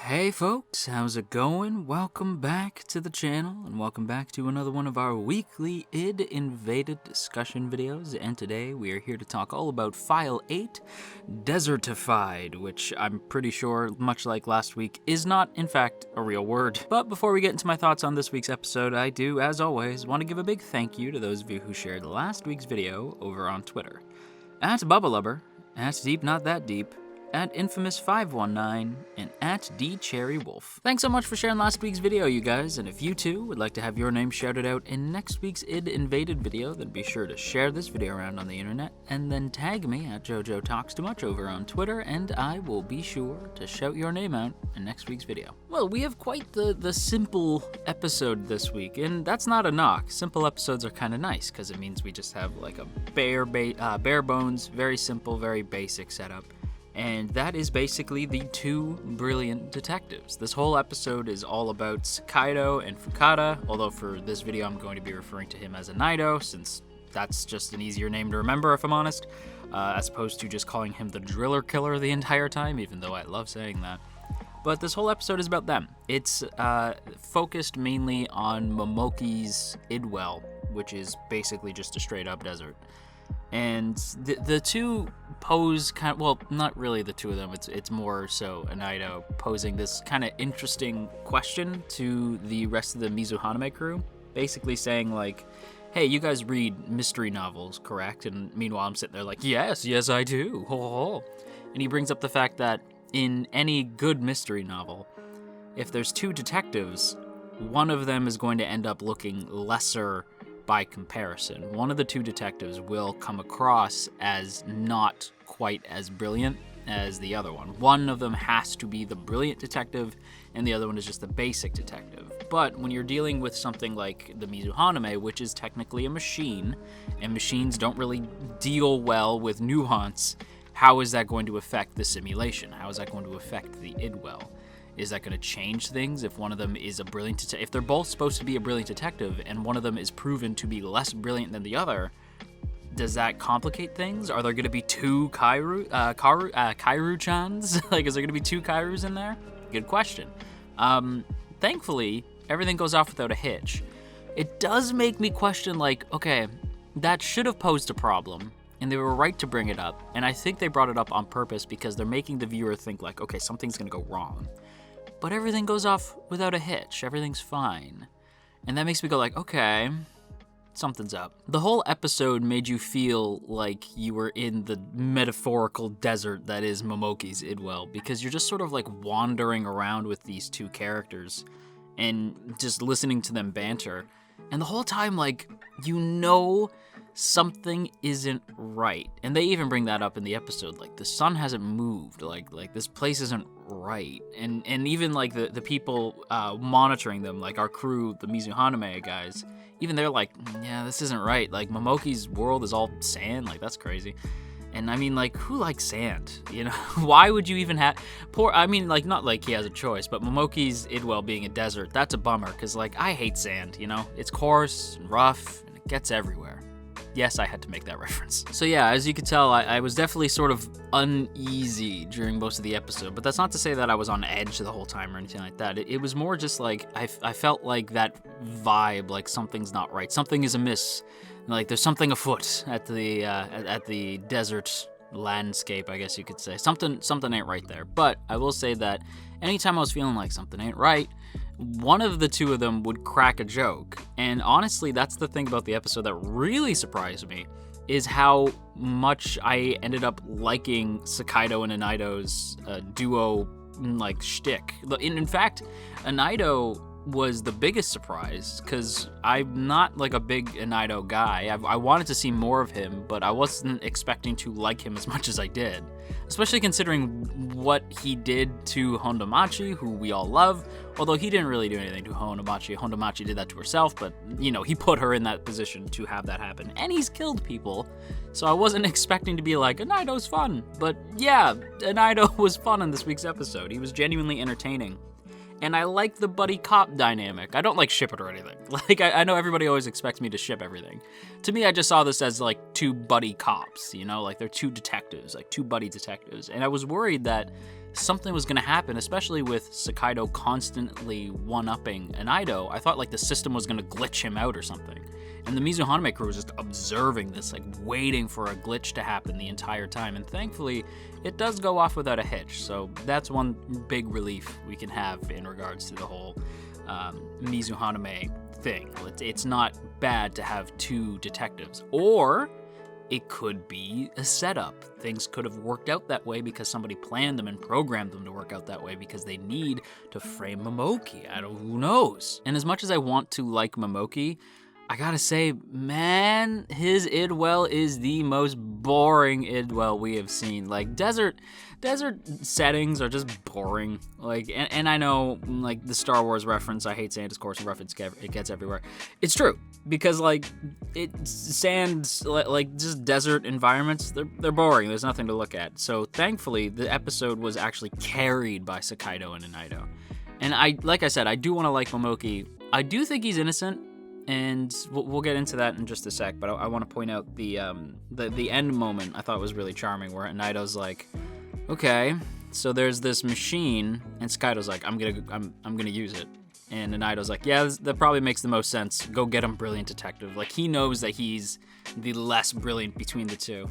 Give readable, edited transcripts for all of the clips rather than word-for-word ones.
Hey folks, how's it going? Welcome back to the channel, and welcome back to another one of our weekly id Invaded discussion videos, and today we are here to talk all about File 8, Desertified, which I'm pretty sure, much like last week, is not, in fact, a real word. But before we get into my thoughts on this week's episode, I do, as always, want to give a big thank you to those of you who shared last week's video over on Twitter. At Bubbalubber, at Deep Not That Deep, at Infamous519, and at DCherryWolf. Thanks so much for sharing last week's video, you guys, and if you too would like to have your name shouted out in next week's id Invaded video, then be sure to share this video around on the internet, and then tag me at JoJo Talks Too Much over on Twitter, and I will be sure to shout your name out in next week's video. Well, we have quite the simple episode this week, and that's not a knock. Simple episodes are kind of nice, because it means we just have like a bare bones, very simple, very basic setup. And that is basically the two brilliant detectives. This whole episode is all about Sakaido and Fukada, although for this video I'm going to be referring to him as Anaido, since that's just an easier name to remember, if I'm honest, as opposed to just calling him the driller killer the entire time, even though I love saying that. But this whole episode is about them. It's focused mainly on Momoki's Idwell, which is basically just a straight up desert. And the two pose kind of, well, not really the two of them, it's more so Anaido posing this kind of interesting question to the rest of the Mizuhaname crew, basically saying like, hey, you guys read mystery novels, correct? And meanwhile I'm sitting there like, yes I do, ho ho ho. And he brings up the fact that in any good mystery novel, if there's two detectives, one of them is going to end up looking lesser by comparison. One of the two detectives will come across as not quite as brilliant as the other one. One of them has to be the brilliant detective, and the other one is just the basic detective. But when you're dealing with something like the Mizuhaname, which is technically a machine, and machines don't really deal well with nuance, how is that going to affect the simulation? How is that going to affect the Idwell? Is that going to change things if one of them is a brilliant detective? If they're both supposed to be a brilliant detective and one of them is proven to be less brilliant than the other, does that complicate things? Are there going to be two Kairu-chans? Like, is there going to be two Kairus in there? Good question. Thankfully, everything goes off without a hitch. It does make me question, like, okay, that should have posed a problem, and they were right to bring it up, and I think they brought it up on purpose because they're making the viewer think, like, okay, something's going to go wrong. But everything goes off without a hitch. Everything's fine. And that makes me go like, okay, something's up. The whole episode made you feel like you were in the metaphorical desert that is Momoki's Idwell, because you're just sort of like wandering around with these two characters and just listening to them banter. And the whole time, like, you know something isn't right. And they even bring that up in the episode, like the sun hasn't moved, like this place isn't right. And even like the people monitoring them, like our crew, the Mizuhaname guys, even they're like, yeah, this isn't right. Like Momoki's world is all sand, like that's crazy. And I mean, like, who likes sand? You know, why would you even have I mean, like, not like he has a choice, but Momoki's Idwell being a desert, that's a bummer, because like I hate sand, you know, it's coarse and rough and it gets everywhere. Yes, I had to make that reference. So yeah, as you could tell, I was definitely sort of uneasy during most of the episode, but that's not to say that I was on edge the whole time or anything like that. It was more just like, I felt like that vibe, like something's not right. Something is amiss. Like there's something afoot at the desert landscape, I guess you could say. Something ain't right there. But I will say that anytime I was feeling like something ain't right, one of the two of them would crack a joke. And honestly, that's the thing about the episode that really surprised me, is how much I ended up liking Sakaido and Anaido's duo, like, shtick. In fact, Anaido was the biggest surprise, because I'm not like a big Anaido guy. I wanted to see more of him, but I wasn't expecting to like him as much as I did, especially considering what he did to Hondamachi, who we all love, although he didn't really do anything to Hondamachi. Hondamachi did that to herself, but, you know, he put her in that position to have that happen, and he's killed people, so I wasn't expecting to be like, Anaido's fun. But yeah, Anaido was fun in this week's episode. He was genuinely entertaining. And I like the buddy cop dynamic. I don't like ship it or anything. Like, I know everybody always expects me to ship everything. To me, I just saw this as, like, two buddy cops, you know? Like, they're two detectives, like, two buddy detectives. And I was worried that something was going to happen, especially with Sakaido constantly one-upping Anaido. I thought like the system was going to glitch him out or something. And the Mizuhaname crew was just observing this, like waiting for a glitch to happen the entire time. And thankfully, it does go off without a hitch. So that's one big relief we can have in regards to the whole Mizuhaname thing. It's not bad to have two detectives. Or it could be a setup. Things could have worked out that way because somebody planned them and programmed them to work out that way because they need to frame Momoki. Who knows? And as much as I want to like Momoki, I gotta say, man, his Idwell is the most boring Idwell we have seen. Like, desert settings are just boring. Like, and I know, like, the Star Wars reference, I hate Santa's Course reference, it gets everywhere. It's true, because, like, sands, like, just desert environments, they're boring. There's nothing to look at. So, thankfully, the episode was actually carried by Sakaido and Anaido. And like I said, I do want to like Momoki. I do think he's innocent. And we'll get into that in just a sec, but I want to point out the end moment I thought was really charming, where Anaido's like, okay, so there's this machine, and Sakaido's like, I'm gonna use it, and Anaido's like, yeah, that probably makes the most sense. Go get him, brilliant detective. Like, he knows that he's the less brilliant between the two.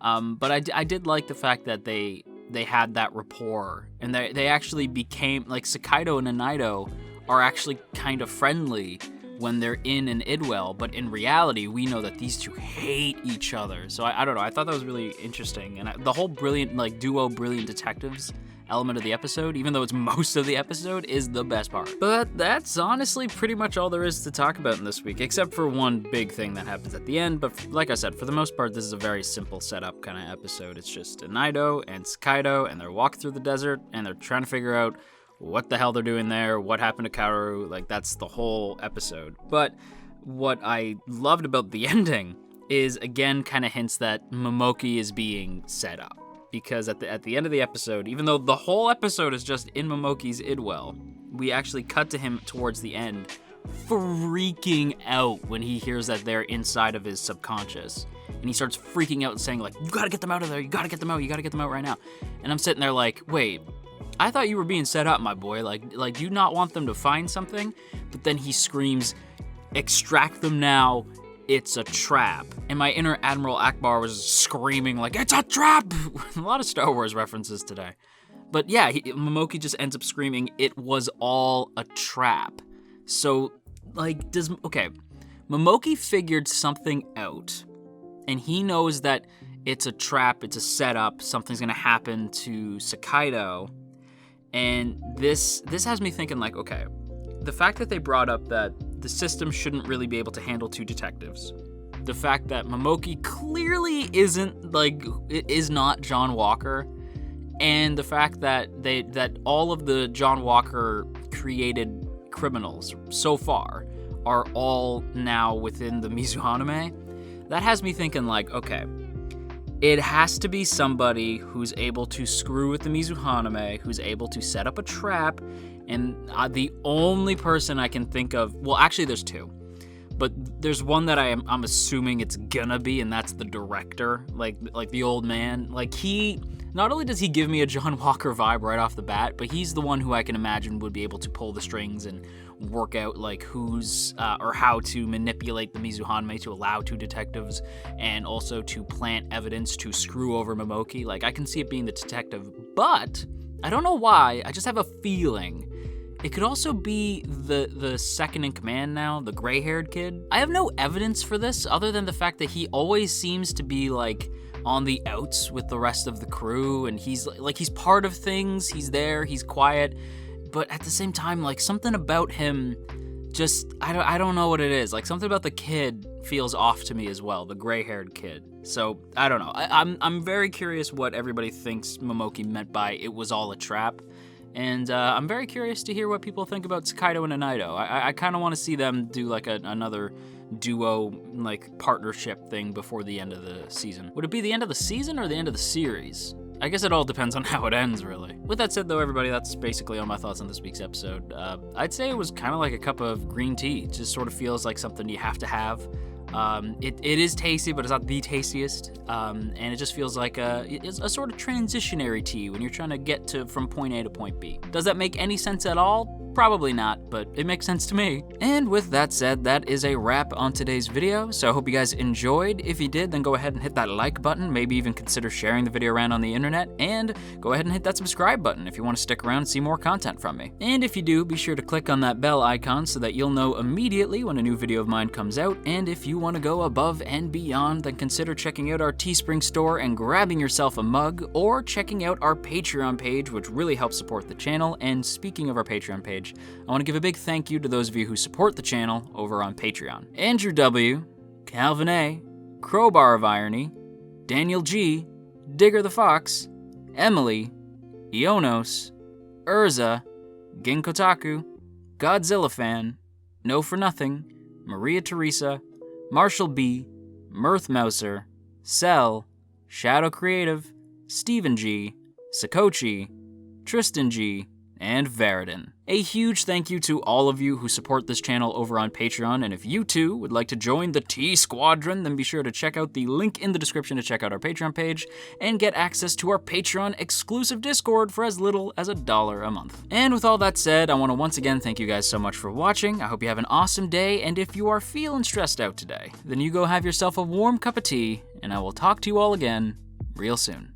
But I did like the fact that they had that rapport, and they actually became, like, Sakaido and Anaido are actually kind of friendly when they're in an Idwell, but in reality, we know that these two hate each other. So I don't know, I thought that was really interesting. And the whole brilliant, like, duo brilliant detectives element of the episode, even though it's most of the episode, is the best part. But that's honestly pretty much all there is to talk about in this week, except for one big thing that happens at the end. But like I said, for the most part, this is a very simple setup kind of episode. It's just Anaido and Sakaido, and they're walking through the desert, and they're trying to figure out what the hell they're doing there, what happened to Kaoru, like, that's the whole episode. But what I loved about the ending is, again, kind of hints that Momoki is being set up. Because at the end of the episode, even though the whole episode is just in Momoki's Idwell, we actually cut to him towards the end freaking out when he hears that they're inside of his subconscious. And he starts freaking out and saying, like, you gotta get them out of there, you gotta get them out right now. And I'm sitting there like, wait, I thought you were being set up, my boy. Like, do you not want them to find something? But then he screams, extract them now, it's a trap. And my inner Admiral Akbar was screaming like, it's a trap! A lot of Star Wars references today. But yeah, Momoki just ends up screaming, it was all a trap. So, like, Momoki figured something out. And he knows that it's a trap, it's a setup, something's gonna happen to Sakaido. And this has me thinking, like, okay, the fact that they brought up that the system shouldn't really be able to handle two detectives, the fact that Momoki clearly is not John Walker, and the fact that that all of the John Walker created criminals so far are all now within the Mizuhaname, that has me thinking, like, okay, it has to be somebody who's able to screw with the Mizuhaname, who's able to set up a trap, and the only person I can think of, well, actually there's two, but there's one that I'm assuming it's gonna be, and that's the director, like the old man. Like, he, not only does he give me a John Walker vibe right off the bat, but he's the one who I can imagine would be able to pull the strings and work out, like, who's or how to manipulate the Mizuhaname to allow two detectives, and also to plant evidence to screw over Momoki. Like, I can see it being the detective, but I don't know why, I just have a feeling it could also be the second in command now, the gray-haired kid. I have no evidence for this other than the fact that he always seems to be, like, on the outs with the rest of the crew, and he's part of things, he's there, he's quiet, but at the same time, like, something about him just, I don't know what it is. Like, something about the kid feels off to me as well, the gray-haired kid. So, I don't know. I'm very curious what everybody thinks Momoki meant by it was all a trap. And I'm very curious to hear what people think about Sakaido and Anaido. I kind of want to see them do, like, another duo, like, partnership thing before the end of the season. Would it be the end of the season or the end of the series? I guess it all depends on how it ends, really. With that said, though, everybody, that's basically all my thoughts on this week's episode. I'd say it was kind of like a cup of green tea. It just sort of feels like something you have to have It is tasty, but it's not the tastiest, and it just feels like it's a sort of transitionary tea when you're trying to get from point A to point B. Does that make any sense at all? Probably not, but it makes sense to me. And with that said, that is a wrap on today's video, so I hope you guys enjoyed. If you did, then go ahead and hit that like button, maybe even consider sharing the video around on the internet, and go ahead and hit that subscribe button if you want to stick around and see more content from me. And if you do, be sure to click on that bell icon so that you'll know immediately when a new video of mine comes out, and if you want to go above and beyond, then consider checking out our Teespring store and grabbing yourself a mug, or checking out our Patreon page, which really helps support the channel. And speaking of our Patreon page, I want to give a big thank you to those of you who support the channel over on Patreon. Andrew W., Calvin A., Crowbar of Irony, Daniel G., Digger the Fox, Emily, Ionos, Urza, Ginkotaku, Godzilla Fan, No For Nothing, Maria Teresa, Marshall B., Mirth Mouser, Cell, Shadow Creative, Stephen G., Sakochi, Tristan G., and Veridin. A huge thank you to all of you who support this channel over on Patreon, and if you too would like to join the T Squadron, then be sure to check out the link in the description to check out our Patreon page and get access to our Patreon exclusive Discord for as little as $1 a month. And with all that said, I want to once again thank you guys so much for watching. I hope you have an awesome day, and if you are feeling stressed out today, then you go have yourself a warm cup of tea, and I will talk to you all again real soon.